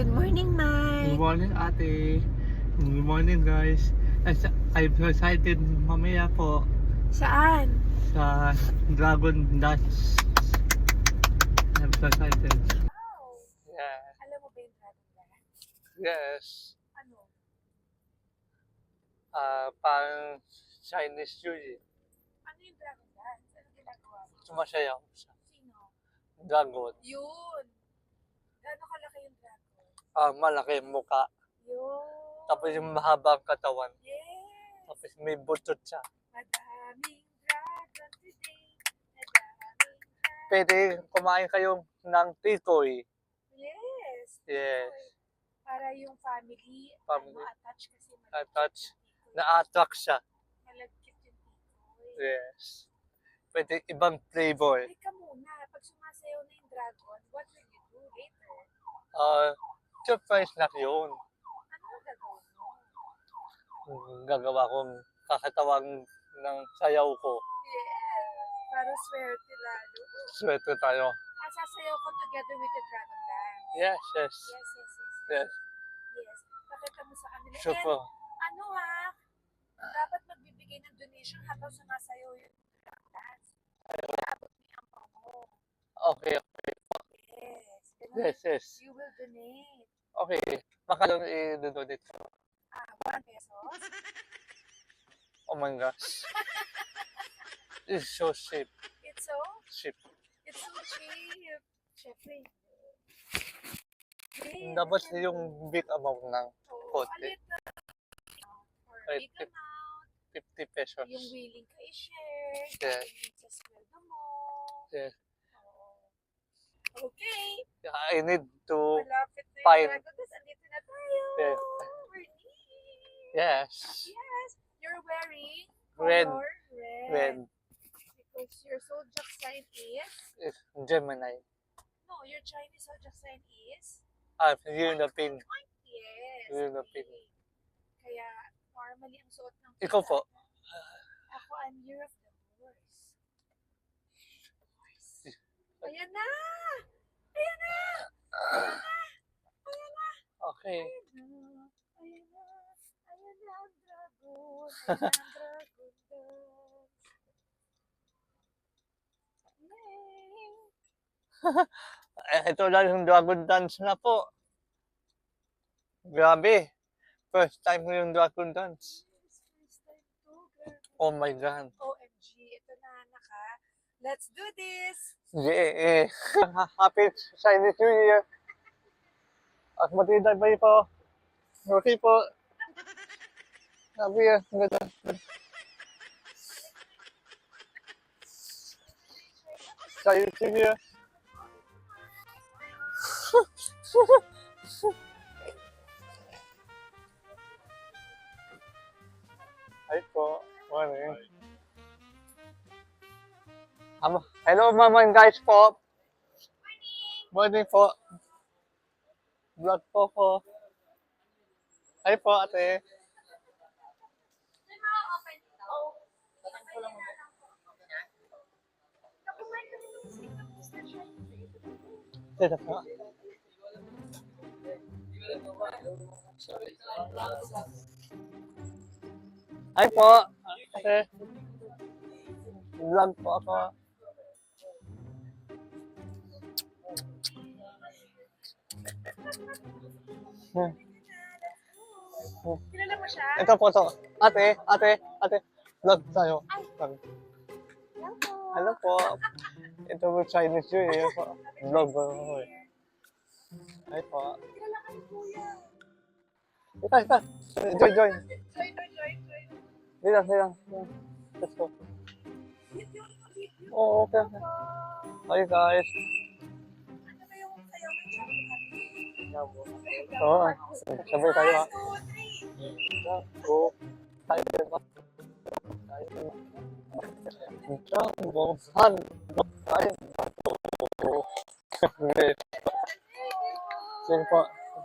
Good morning, Good Mike. morning, ate. Good morning, guys. I'm so excited mamaya po Saan? sa Dragon Dance. I'm so excited. Oh, Yeah. alam mo ba yung Dragon Dance? Yes. Ano? Parang Chinese New Ano yung Dragon Dance? Ano ginagawa mo? Sumasayaw siya. Sino? Dragon. Yun. Gano'ng kalaki yung dragon? Malaki yung mukha. Yun. Tapos yung mahabang katawan. Yes. Tapos may butot siya. Madaming dragon today. Madaming dragon. Pwede kumain kayo ng tikoy. Yes. Yes. Para yung family. Family. Attach kasi. Attach. Na-attract siya. Malagkit yung tikoy. Yes. Pwede ibang flavor. Teka muna. Pag sumasayaw na yung dragon, what will you do later? Surprise na yun. Ano ang gagawin mo? Gagawa kong kakatawang ng sayaw ko. Yes! Para swerte lalo. Swerte tayo. Sasayaw ko together with the dragon dance. Yes, yes. Yes. Yes. Yes. Pakita mo sa kanila. Super. And ano dapat magbibigay ng donation habang sumasayaw yung dragon dance. Iabot mo yung mo. Okay. Yes. Ganun. Yes. You will donate. Okay. Makalong i-donate ko. 1 pesos. Oh my gosh. It's so cheap. It's so Cheap. cheap. Siyempre. Dapat yung big amount ng konti. Or big amount. 50 pesos. Yung willing ka i-share. Yes. Yung sa sweldo mo. Yes. Okay. I need to Malapit na find. yung dragon. Tapos andito na tayo. Yes. We're near. Yes. Yes. You're wearing Red. color Red. Because your zodiac sign is? Is Gemini. No, your Chinese zodiac sign is? Yun na pin. Yes. Yun na pin. Okay. Kaya normally ang suot ng Ikaw po. Ako, I'm year of the horse. Ayan na! Ayan na! Ayan na! Okay. Ayan na! Ayan na ang dragon! Ayan na ang dragon dance! Yay! Ito lang yung Dragon Dance na po. Grabe. First time ko yung Dragon Dance. First time to, girl. Oh my God. OMG, ito na, anak ha. Let's do this! Yeah. Happy Chinese New Year. At matibay po. Okay po. Happy Year. Chinese New Year. Hi po. Morning. Hello, mama and guys po. Morning po. Vlog po. Hi po, ate. Dito po. Hi po, ate. Vlog po ako. Kilala mo siya? Ito po to. Ate. Vlog tayo. Vlog. Hello po. Ito po Chinese New Year po. Vlog po ako eh. Hi po. Kilala ka ni Kuya. Ito. Join. Join. Dito. Let's go. Oh, okay. Hi guys. Ano ba yung sayaw mo? Oo. Sabay tayo ha. 1, 2, 3. Go. Tayo ba? Jumbo. Han. Tayo. Sige po.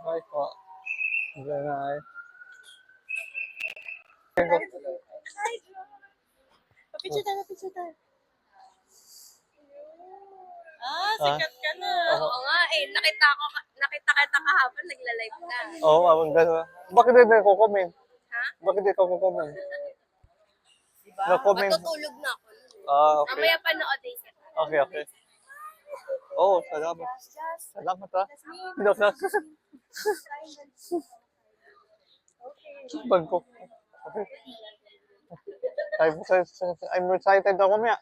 Bye po. Bye. Sige po. Hi, John. Papicture tayo. Sikat ka na. Oo nga eh, nakita kita kahapon, nagla-live ka. Oo, ang gano'n. Bakit hindi ko comment? Ha? Bakit hindi ko comment? No-comment. Matutulog na ako. Okay. Mamaya panoodin kita. Okay, okay. Oh, salamat. Salamat ha. Look na. Bag ko. Okay. I'm excited ako maya.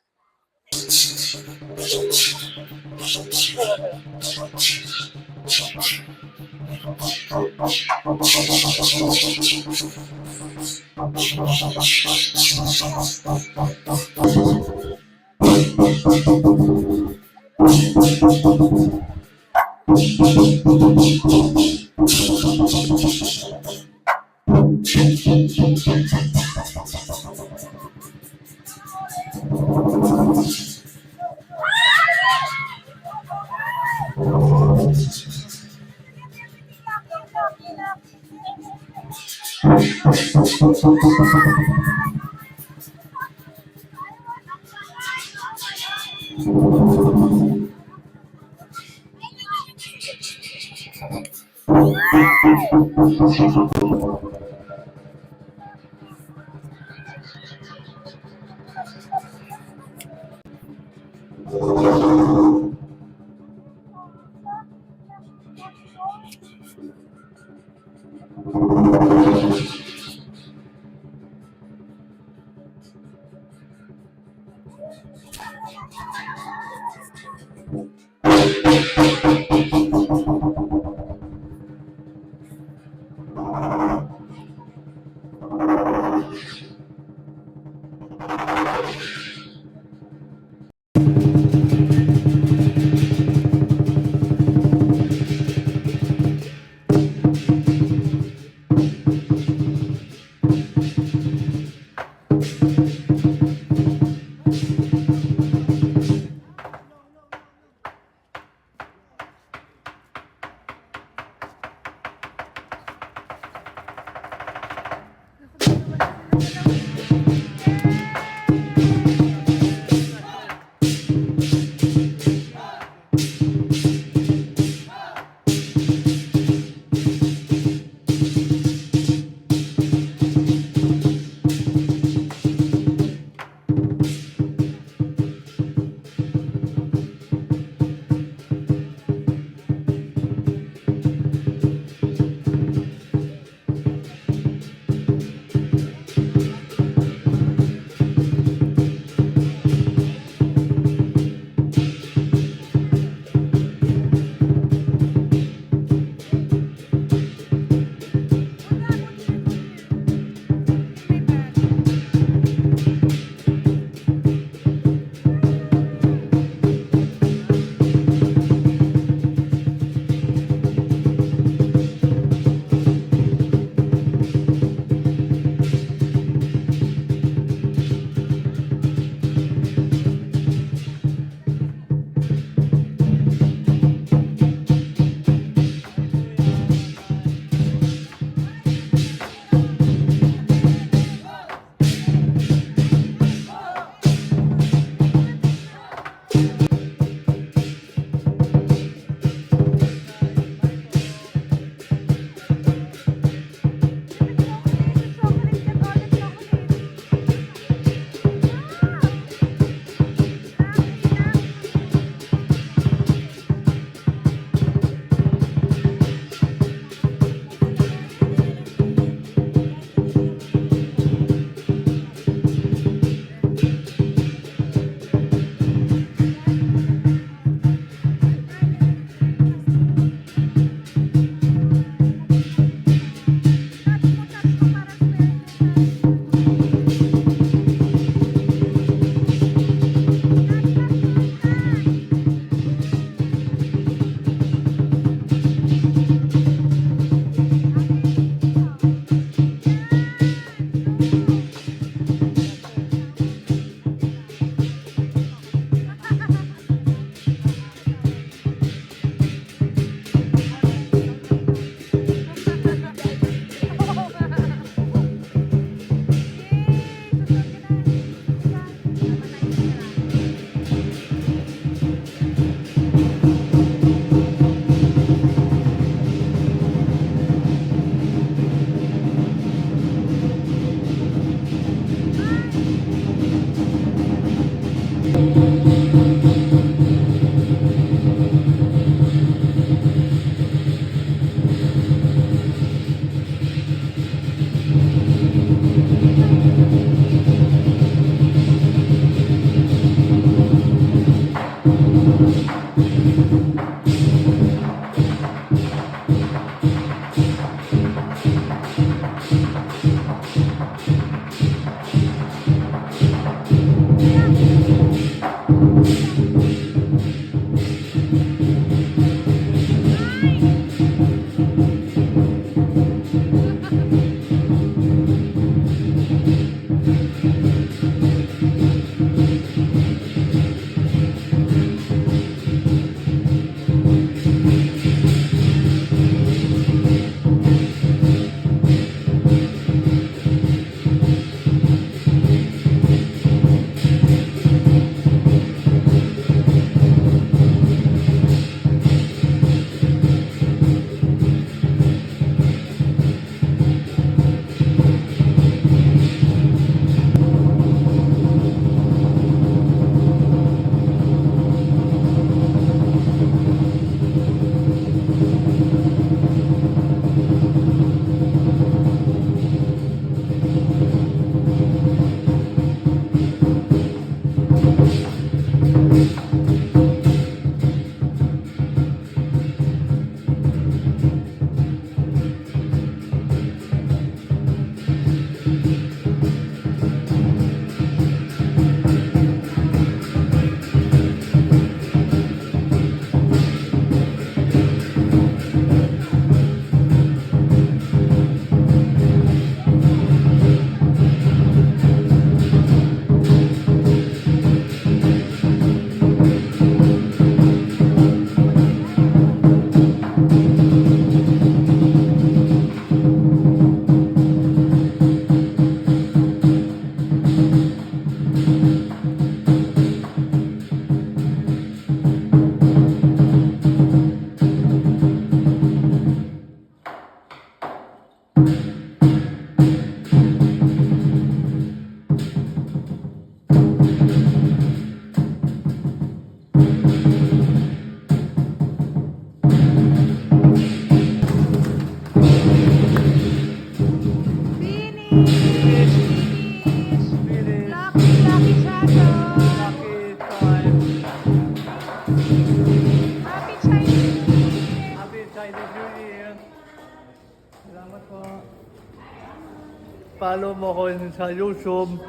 I-follow mo ko sa YouTube.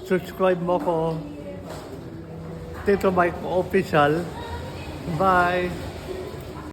Subscribe mo ko. Tito Mike Official. Bye!